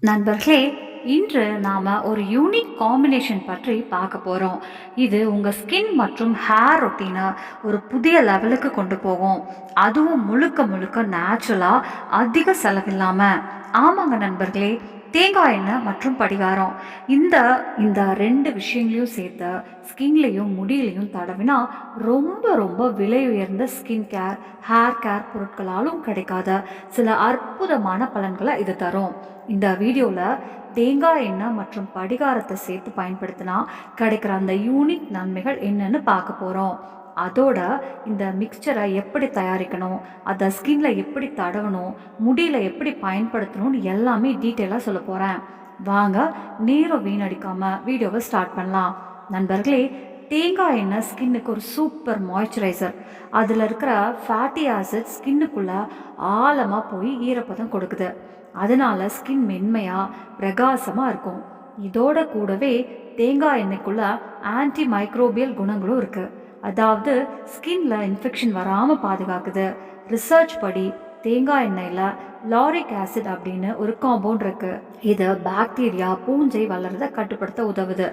நண்பர்களே, இன்று நாம ஒரு யூனிக் காம்பினேஷன் பற்றி பார்க்க போறோம். இது உங்க ஸ்கின் மற்றும் ஹேர் ரொட்டீனை ஒரு புதிய லெவலுக்கு கொண்டு போகும். அதுவும் முழுக்க முழுக்க நேச்சுரலா, அதிக செலவில்லாம. ஆமாங்க நண்பர்களே, தேங்காய் எண்ணெய் மற்றும் படிகாரம். இந்த இந்த 2 விஷயங்களையும் சேர்த்து ஸ்கின்லையும் முடியிலையும் தடவினா ரொம்ப ரொம்ப விலை உயர்ந்த ஸ்கின் கேர், ஹேர் கேர் பொருட்களாலும் கிடைக்காத சில அற்புதமான பலன்களை இது தரும். இந்த வீடியோவில் தேங்காய் எண்ணெய் மற்றும் படிகாரத்தை சேர்த்து பயன்படுத்தினா கிடைக்கிற அந்த யூனிக் நன்மைகள் என்னன்னு பார்க்க போகிறோம். அதோட இந்த மிக்சரை எப்படி தயாரிக்கணும், அதை ஸ்கின்ல எப்படி தடவணும், முடியில் எப்படி பயன்படுத்தணும்னு எல்லாமே டீட்டெயிலாக சொல்ல போகிறேன். வாங்க நேரம் வீணடிக்காமல் வீடியோவை ஸ்டார்ட் பண்ணலாம். நண்பர்களே, தேங்காய் எண்ணெய் ஸ்கின்னுக்கு ஒரு சூப்பர் மாய்ஸ்சரைசர். அதில் இருக்கிற ஃபேட்டி ஆசிட் ஸ்கின்னுக்குள்ளே ஆழமாக போய் ஈரப்பதம் கொடுக்குது. அதனால ஸ்கின் மென்மையாக பிரகாசமாக இருக்கும். இதோட கூடவே தேங்காய் எண்ணெய்க்குள்ள ஆன்டி மைக்ரோபியல் குணங்களும் இருக்குது. அதாவது ஸ்கின்ல இன்ஃபெக்ஷன் வராமல் பாதுகாக்குது. ரிசர்ச் படி தேங்காய் எண்ணெயில் லாரிக் ஆசிட் அப்படின்னு ஒரு காம்பவுண்ட் இருக்கு. இது பாக்டீரியா, பூஞ்சை வளர்றதை கட்டுப்படுத்த உதவுது.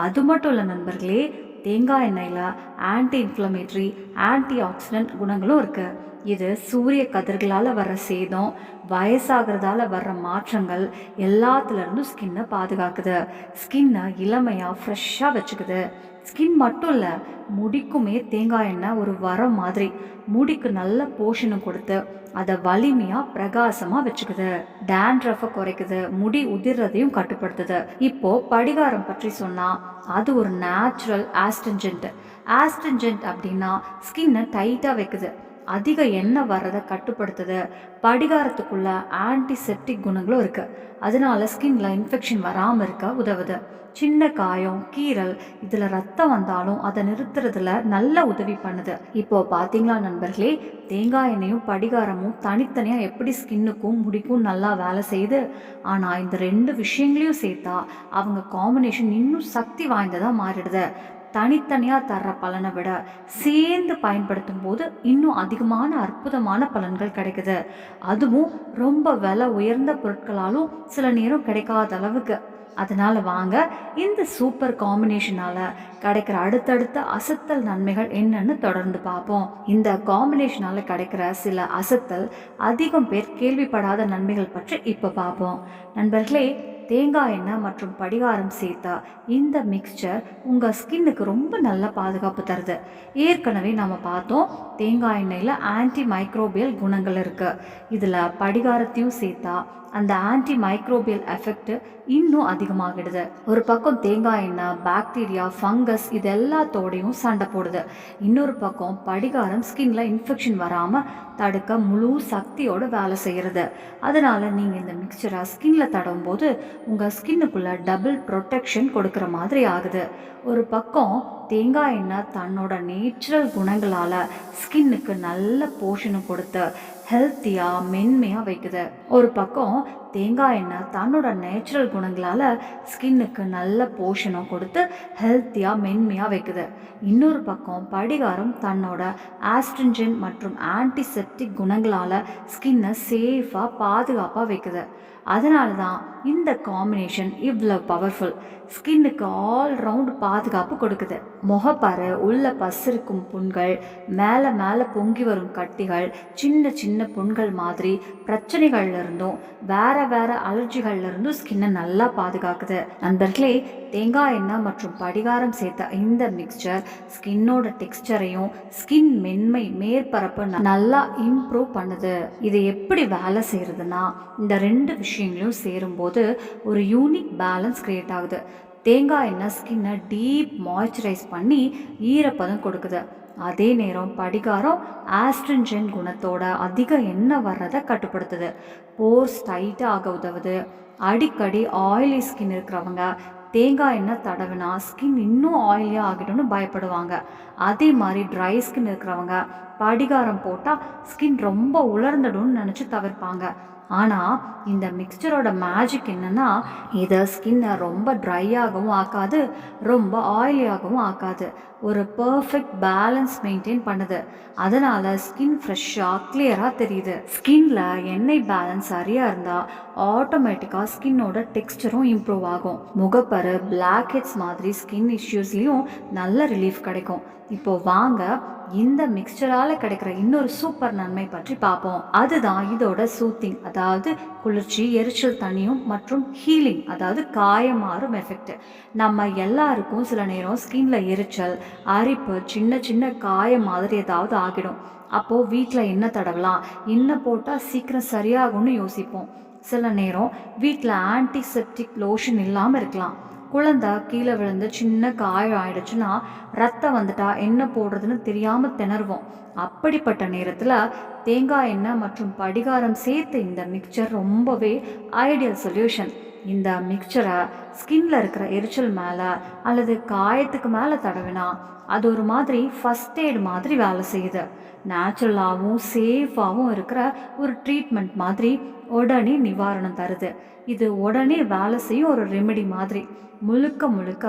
அது மட்டும் இல்லை நண்பர்களே, தேங்காய் எண்ணெயில் ஆன்டி இன்ஃப்ளமேட்டரி, ஆன்டி ஆக்சிடென்ட் குணங்களும் இருக்கு. இது சூரிய கதிர்களால் வர்ற சேதம், வயசாகிறதால வர்ற மாற்றங்கள் எல்லாத்துலேருந்தும் ஸ்கின்னை பாதுகாக்குது. ஸ்கின்னை இளமையாக ஃப்ரெஷ்ஷாக வச்சுக்குது. ஸ்கின் மட்டும் இல்லை, முடிக்குமே தேங்காய் எண்ணெய் ஒரு வரம் மாதிரி. முடிக்கு நல்ல போஷணம் கொடுத்து அதை வலிமையாக பிரகாசமாக வச்சுக்குது. டேண்ட்ரஃபை குறைக்குது, முடி உதிர்றதையும் கட்டுப்படுத்துது. இப்போ படிகாரம் பற்றி சொன்னால் அது ஒரு நேச்சுரல் ஆஸ்டென்ஜென்ட். ஆஸ்டென்ஜென்ட் அப்படின்னா ஸ்கின்னை டைட்டாக வைக்குது, அதிக எண்ணெய் வர்றதை கட்டுப்படுத்துது. படிகாரத்துக்குள்ள ஆன்டிசெப்டிக் குணங்களும் இருக்குது. அதனால ஸ்கின்ல இன்ஃபெக்ஷன் வராமல் இருக்க உதவுது. சின்ன காயம், கீறல், இதில் ரத்தம் வந்தாலும் அதை நிறுத்துறதுல நல்ல உதவி பண்ணுது. இப்போ பார்த்தீங்களா நண்பர்களே, தேங்காய் எண்ணெயும் படிகாரமும் தனித்தனியாக எப்படி ஸ்கின்னுக்கும் முடிக்கும் நல்லா வேலை செய்யுது. ஆனால் இந்த 2 விஷயங்களையும் சேர்த்தா அவங்க காம்பினேஷன் இன்னும் சக்தி வாய்ந்ததாக மாறிடுது. தனித்தனியாக தர்ற பலனை விட சேர்ந்து பயன்படுத்தும் போது இன்னும் அதிகமான அற்புதமான பலன்கள் கிடைக்குது. அதுவும் ரொம்ப விலை உயர்ந்த பொருட்களாலும் சில நேரம் கிடைக்காத அளவுக்கு. அதனால வாங்க இந்த சூப்பர் காம்பினேஷனால கிடைக்கிற அடுத்தடுத்த அசத்தல் நன்மைகள் என்னன்னு தொடர்ந்து பார்ப்போம். இந்த காம்பினேஷனால கிடைக்கிற சில அசத்தல், அதிகம் பேர் கேள்விப்படாத நன்மைகள் பற்றி இப்போ பார்ப்போம். நண்பர்களே, தேங்காய் எண்ணெய் மற்றும் படிகாரம் சேர்த்தா இந்த மிக்சர் உங்கள் ஸ்கின்னுக்கு ரொம்ப நல்ல பாதுகாப்பு தருது. ஏற்கனவே நம்ம பார்த்தோம், தேங்காய் எண்ணெயில் ஆன்டி மைக்ரோபியல் குணங்கள் இருக்குது. இதில் படிகாரத்தையும் சேர்த்தா அந்த ஆன்டி மைக்ரோபியல் எஃபெக்ட் இன்னும் அதிகமாகிடுது. ஒரு பக்கம் தேங்காய் எண்ணெய் பாக்டீரியா, ஃபங்கஸ் இது எல்லாத்தோடையும் சண்டை போடுது. இன்னொரு பக்கம் படிகாரம் ஸ்கின்ல இன்ஃபெக்ஷன் வராமல் தடுக்க முழு சக்தியோடு வேலை செய்கிறது. அதனால் நீங்கள் இந்த மிக்சரை ஸ்கின்ல தடவும் போது உங்கள் ஸ்கின்னுக்குள்ளே டபுள் ப்ரொடெக்ஷன் கொடுக்குற மாதிரி ஆகுது. ஒரு பக்கம் தேங்காய் எண்ணெய் தன்னோட நேச்சுரல் குணங்களால் ஸ்கின்னுக்கு நல்ல போஷணம் கொடுத்து ஹெல்த்தியாக மென்மையாக வைக்குது. ஒரு பக்கம் தேங்காய் எண்ணெய் தன்னோட நேச்சுரல் குணங்களால் ஸ்கின்னுக்கு நல்ல போஷணம் கொடுத்து ஹெல்த்தியாக மென்மையாக வைக்குது. இன்னொரு பக்கம் படிகாரம் தன்னோட ஆஸ்ட்ரிஞ்சன் மற்றும் ஆன்டிசெப்டிக் குணங்களால் ஸ்கின்னை சேஃபாக பாதுகாப்பாக வைக்குது. அதனால தான் இந்த காம்பினேஷன் இவ்வளோ பவர்ஃபுல். ஸ்கின்னுக்கு ஆல் ரவுண்ட் பாதுகாப்பு கொடுக்குது. முகப்பரு, உள்ள பசிருக்கும் புண்கள், மேலே மேலே பொங்கி வரும் கட்டிகள், சின்ன சின்ன புண்கள் மாதிரி பிரச்சனைகள்ல இருந்தும் வேற வேற அலர்ஜிகள்ல இருந்தும் ஸ்கின்னை நல்லா பாதுகாக்குது. நண்பர்களே, தேங்காய் எண்ணெய் மற்றும் படிகாரம் சேர்த்த இந்த மிக்சர் ஸ்கின்னோட டெக்ஸ்டரையும் ஸ்கின் மென்மை மேற்பரப்பு நல்லா இம்ப்ரூவ் பண்ணுது. இது எப்படி வேலை செய்யறதுன்னா, இந்த 2 விஷயங்களையும் சேரும்போது ஒரு யூனிக் பேலன்ஸ் கிரியேட் ஆகுது. தேங்காய் எண்ணெய் ஸ்கின்னை டீப் மாய்ஸ்சரைஸ் பண்ணி ஈரப்பதம் கொடுக்குது. அதே நேரம் படிகாரம் ஆஸ்ட்ரிஞ்சன் குணத்தோட அதிக எண்ணெய் வர்றதை கட்டுப்படுத்துது. போர்ஸ் டைட்டாக ஆக உதவுது. அடிக்கடி ஆயிலி ஸ்கின் இருக்கிறவங்க தேங்காய் எண்ணெய் தடவினா ஸ்கின் இன்னும் ஆயிலியாக ஆகிடும்னு பயப்படுவாங்க. அதே மாதிரி ட்ரை ஸ்கின் இருக்கிறவங்க படிகாரம் போட்டால் ஸ்கின் ரொம்ப உலர்ந்துடும்னு நினச்சி தவிர்ப்பாங்க. ஆனால் இந்த மிக்சரோட மேஜிக் என்னென்னா, இதை ஸ்கின்னை ரொம்ப ட்ரையாகவும் ஆக்காது, ரொம்ப ஆயிலியாகவும் ஆக்காது. ஒரு பர்ஃபெக்ட் பேலன்ஸ் மெயின்டைன் பண்ணுது. அதனால் ஸ்கின் ஃப்ரெஷ்ஷாக கிளியராக தெரியுது. ஸ்கின்ல எண்ணெய் பேலன்ஸ் சரியாக இருந்தால் ஆட்டோமேட்டிக்காக ஸ்கின்னோட டெக்ஸ்டரும் இம்ப்ரூவ் ஆகும். முகப்பரு, பிளாக் ஹெட்ஸ் மாதிரி ஸ்கின் இஷ்யூஸ்லேயும் நல்ல ரிலீஃப் கிடைக்கும். இப்போ வாங்க இந்த மிக்சரால் கிடைக்கிற இன்னொரு சூப்பர் நன்மை பற்றி பார்ப்போம். அதுதான் இதோட சூத்திங், அதாவது குளிர்ச்சி, எரிச்சல் தனியும் மற்றும் ஹீலிங், அதாவது காயமாறும் எஃபெக்ட். நம்ம எல்லாருக்கும் சில நேரம் ஸ்கின்ல எரிச்சல், அரிப்பு, சின்ன சின்ன காயம் மாதிரி ஏதாவது ஆகிடும். அப்போது வீட்டில் என்ன தடவலாம், என்ன போட்டால் சீக்கிரம் சரியாகும்னு யோசிப்போம். சில நேரம் வீட்டில் ஆன்டிசெப்டிக் லோஷன் இல்லாமல் இருக்கலாம். குழந்தை கீழே விழுந்து சின்ன காயம் ஆயிடுச்சுன்னா, ரத்தம் வந்துட்டா என்ன போடுறதுன்னு தெரியாமல் திணறுவோம். அப்படிப்பட்ட நேரத்தில் தேங்காய் எண்ணெய் மற்றும் படிகாரம் சேர்த்து இந்த மிக்சர் ரொம்பவே ஐடியல் சொல்யூஷன். இந்த மிக்சரை ஸ்கின்ல இருக்கிற எரிச்சல் மேலே அல்லது காயத்துக்கு மேலே தடவினா அது ஒரு மாதிரி ஃபஸ்ட் எய்ட் மாதிரி வேலை செய்யுது. நேச்சுரலாகவும் சேஃபாகவும் இருக்கிற ஒரு ட்ரீட்மெண்ட் மாதிரி உடனே நிவாரணம் தருது. இது உடனே வேலை செய்யும் ஒரு ரெமெடி மாதிரி. முழுக்க முழுக்க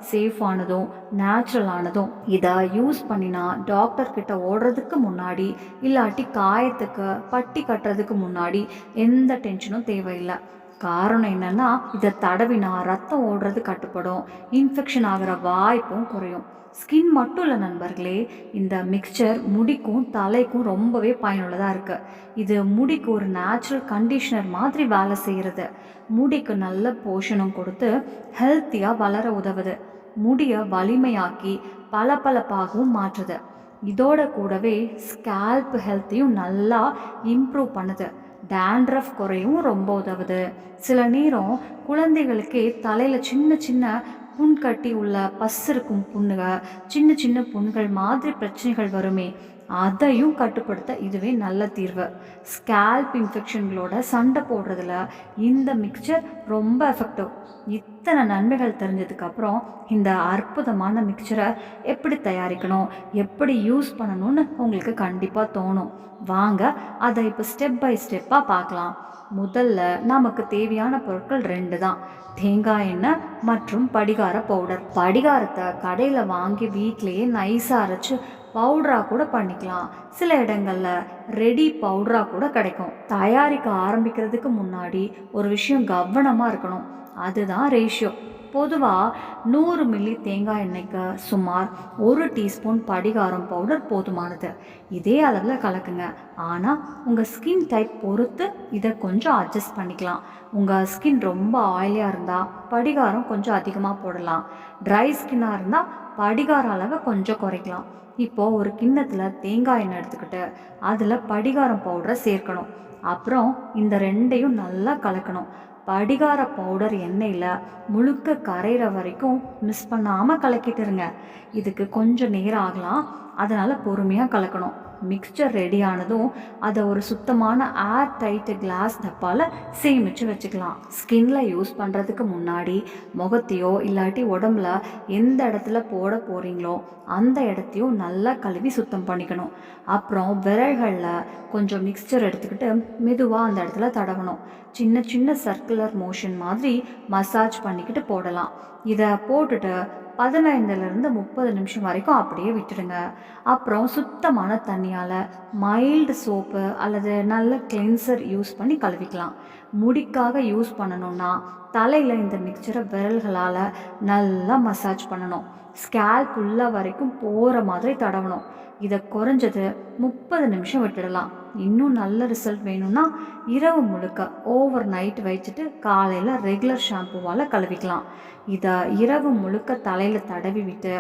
சேஃபானதும் நேச்சுரலானதும். இதை யூஸ் பண்ணினா டாக்டர் கிட்ட ஓடுறதுக்கு முன்னாடி இல்லாட்டி காயத்துக்கு பட்டி கட்டுறதுக்கு முன்னாடி எந்த டென்ஷனும் தேவையில்லை. காரணம் என்னன்னா, இதை தடவினா ரத்தம் ஓடுறது கட்டுப்படும், இன்ஃபெக்ஷன் ஆகிற வாய்ப்பும் குறையும். ஸ்கின் மட்டும் இல்லை நண்பர்களே, இந்த மிக்சர் முடிக்கும் தலைக்கும் ரொம்பவே பயனுள்ளதாக இருக்குது. இது முடிக்கு ஒரு நேச்சுரல் கண்டிஷனர் மாதிரி வேலை செய்கிறது. முடிக்கு நல்ல போஷணம் கொடுத்து ஹெல்த்தியாக வளர உதவுது. முடியை வலிமையாக்கி பளபளப்பாகவும் மாற்றுது. இதோட கூடவே ஸ்கேல்ப் ஹெல்த்தையும் நல்லா இம்ப்ரூவ் பண்ணுது. டேண்ட்ரஃப் குறையும் ரொம்ப உதவுது. சில நேரம் குழந்தைகளுக்கே தலையில் சின்ன சின்ன புண் கட்டி உள்ள பஸ் இருக்கும் புண்ணுக, சின்ன சின்ன புண்கள் மாதிரி பிரச்சனைகள் வருமே, அதையும் கட்டுப்படுத்த இதுவே நல்ல தீர்வு. ஸ்கேல்ப் இன்ஃபெக்ஷன்களோட சண்டை போடுறதுல இந்த மிக்சர் ரொம்ப எஃபெக்டிவ். இத்தனை நன்மைகள் தெரிஞ்சதுக்கப்புறம் இந்த அற்புதமான மிக்சரை எப்படி தயாரிக்கணும், எப்படி யூஸ் பண்ணணும்னு உங்களுக்கு கண்டிப்பாக தோணும். வாங்க அதை இப்போ ஸ்டெப் பை ஸ்டெப்பாக பார்க்கலாம். முதல்ல நமக்கு தேவையான பொருட்கள் 2 தான், தேங்காய் எண்ணெய் மற்றும் படிகார பவுடர். படிகாரத்தை கடையில் வாங்கி வீட்டிலேயே நைஸாக அரைச்சி பவுடராக கூட பண்ணிக்கலாம். சில இடங்களில் ரெடி பவுடராக கூட கிடைக்கும். தயாரிக்க ஆரம்பிக்கிறதுக்கு முன்னாடி ஒரு விஷயம் கவனமாக இருக்கணும், அதுதான் ரேஷியோ. பொதுவாக 100 மில்லி தேங்காய் எண்ணெய்க்கு சுமார் 1 டீஸ்பூன் படிகாரம் பவுடர் போதுமானது. இதே அளவில் கலக்குங்க. ஆனால் உங்கள் ஸ்கின் டைப் பொறுத்து இதை கொஞ்சம் அட்ஜஸ்ட் பண்ணிக்கலாம். உங்கள் ஸ்கின் ரொம்ப ஆயிலியாக இருந்தால் படிகாரம் கொஞ்சம் அதிகமாக போடலாம். ட்ரை ஸ்கின்னாக இருந்தால் படிகார அளவை கொஞ்சம் குறைக்கலாம். இப்போது ஒரு கிண்ணத்தில் தேங்காய் எண்ணெய் எடுத்துக்கிட்டு அதில் படிகாரம் பவுடரை சேர்க்கணும். அப்புறம் இந்த 2ஐயும் நல்லா கலக்கணும். படிகார பவுடர் எண்ணெயில் முழுக்க கரையிற வரைக்கும் மிஸ் பண்ணாமல் கலக்கிட்டுருங்க. இதுக்கு கொஞ்சம் நேரம் ஆகலாம், அதனால் பொறுமையாக கலக்கணும். மிக்சர் ரெடி ஆனதும் அதை ஒரு சுத்தமான ஏர் டைட்டு கிளாஸ் டப்பாவில் சேமித்து வச்சுக்கலாம். ஸ்கின்ல யூஸ் பண்ணுறதுக்கு முன்னாடி முகத்தையோ இல்லாட்டி உடம்புல எந்த இடத்துல போட போகிறீங்களோ அந்த இடத்தையும் நல்லா கழுவி சுத்தம் பண்ணிக்கணும். அப்புறம் விரல்களில் கொஞ்சம் மிக்சர் எடுத்துக்கிட்டு மெதுவாக அந்த இடத்துல தடவணும். சின்ன சின்ன சர்க்குலர் மோஷன் மாதிரி மசாஜ் பண்ணிக்கிட்டு போடலாம். இதை போட்டுட்டு 15லேருந்து 30 நிமிஷம் வரைக்கும் அப்படியே விட்டுடுங்க. அப்புறம் சுத்தமான தண்ணியால் மைல்டு சோப்பு அல்லது நல்ல கிளென்சர் யூஸ் பண்ணி கழுவிக்கலாம். முடிக்காக யூஸ் பண்ணணும்னா தலையில் இந்த மிக்சரை விரல்களால் நல்லா மசாஜ் பண்ணணும். ஸ்கேல்ப் உள்ள வரைக்கும் போகிற மாதிரி தடவணும். இதை குறைஞ்சது 30 நிமிஷம் விட்டுடலாம். இன்னும் நல்ல ரிசல்ட் வேணும்னா இரவு முழுக்க ஓவர் நைட் வச்சுட்டு காலையில் ரெகுலர் ஷாம்புவால் கழுவிக்கலாம். இதை இரவு முழுக்க தலையில் தடவி விட்டு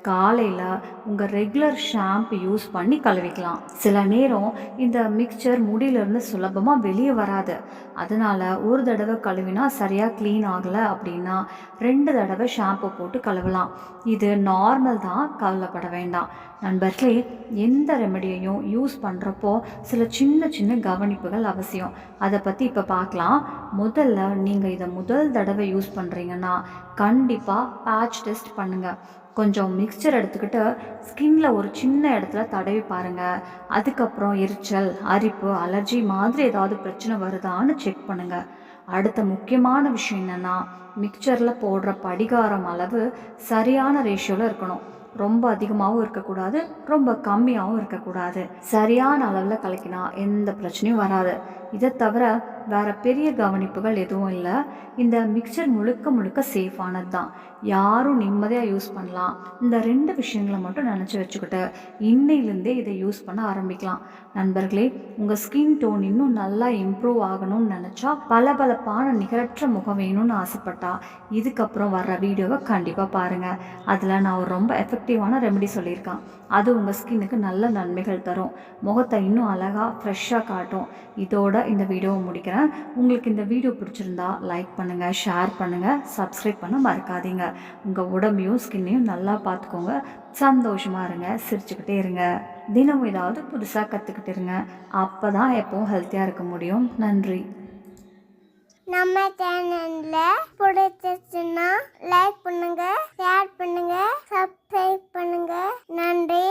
காலையில் உங்கள் ரெகுலர் ஷாம்பு யூஸ் பண்ணி கழுவிக்கலாம். சில நேரம் இந்த மிக்சர் முடியிலேருந்து சுலபமாக வெளியே வராது. அதனால் ஒரு தடவை கழுவினா சரியாக க்ளீன் ஆகலை அப்படின்னா 2 தடவை ஷாம்பு போட்டு கழுவலாம். இது நார்மல் தான், கவலைப்பட வேண்டாம். நண்பர்களே, எந்த ரெமெடியையும் யூஸ் பண்ணுறப்போ சில சின்ன சின்ன கவனிப்புகள் அவசியம். அதை பற்றி இப்போ பார்க்கலாம். முதல்ல நீங்கள் இதை முதல் தடவை யூஸ் பண்ணுறீங்கன்னா கண்டிப்பாக பேட்ச் டெஸ்ட் பண்ணுங்கள். கொஞ்சம் மிக்சர் எடுத்துக்கிட்டு ஸ்கின்ல ஒரு சின்ன இடத்துல தடவி பாருங்கள். அதுக்கப்புறம் எரிச்சல், அரிப்பு, அலர்ஜி மாதிரி ஏதாவது பிரச்சனை வருதான்னு செக் பண்ணுங்கள். அடுத்த முக்கியமான விஷயம் என்னென்னா, மிக்சரில் போடுற படிகாரம் அளவு சரியான ரேஷியோவில் இருக்கணும். ரொம்ப அதிகமாகவும் இருக்கக்கூடாது, ரொம்ப கம்மியாகவும் இருக்கக்கூடாது. சரியான அளவில் கலக்கினா எந்த பிரச்சனையும் வராது. இதை தவிர வேறு பெரிய கவனிப்புகள் எதுவும் இல்லை. இந்த மிக்சர் முழுக்க முழுக்க சேஃபானது தான். யாரும் நிம்மதியாக யூஸ் பண்ணலாம். இந்த 2 விஷயங்களை மட்டும் நினச்சி வச்சுக்கிட்டு இன்னையிலேருந்தே இதை யூஸ் பண்ண ஆரம்பிக்கலாம். நண்பர்களே, உங்கள் ஸ்கின் டோன் இன்னும் நல்லா இம்ப்ரூவ் ஆகணும்னு நினச்சா, பளபளப்பான நிகரற்ற முகம் வேணும்னு ஆசைப்பட்டா இதுக்கப்புறம் வர்ற வீடியோவை கண்டிப்பாக பாருங்கள். அதில் நான் ஒரு ரொம்ப எஃபெக்டிவான ரெமெடி சொல்லியிருக்கேன். அது உங்கள் ஸ்கின்னுக்கு நல்ல நன்மைகள் தரும், முகத்தை இன்னும் அழகாக ஃப்ரெஷ்ஷாக காட்டும். இதோட இந்த வீடியோவை முடிக்கிறேன். உங்களுக்கு இந்த வீடியோ பிடிச்சிருந்தா லைக் பண்ணுங்கள், ஷேர் பண்ணுங்கள், சப்ஸ்கிரைப் பண்ண மறக்காதீங்க. உங்கள் உடம்பையும் ஸ்கின்னையும் நல்லா பார்த்துக்கோங்க. சந்தோஷமாக இருங்க, சிரிச்சுக்கிட்டே இருங்க. தினமும் ஏதாவது புதுசாக கற்றுக்கிட்டு இருங்க. அப்போ தான் எப்பவும் ஹெல்த்தியாக இருக்க முடியும். நன்றி. நம்ம சேனலில் பிடிச்சிச்சுன்னா லைக் பண்ணுங்க, ஷேர் பண்ணுங்க, சப்ஸ்கிரைப் பண்ணுங்க. நன்றி.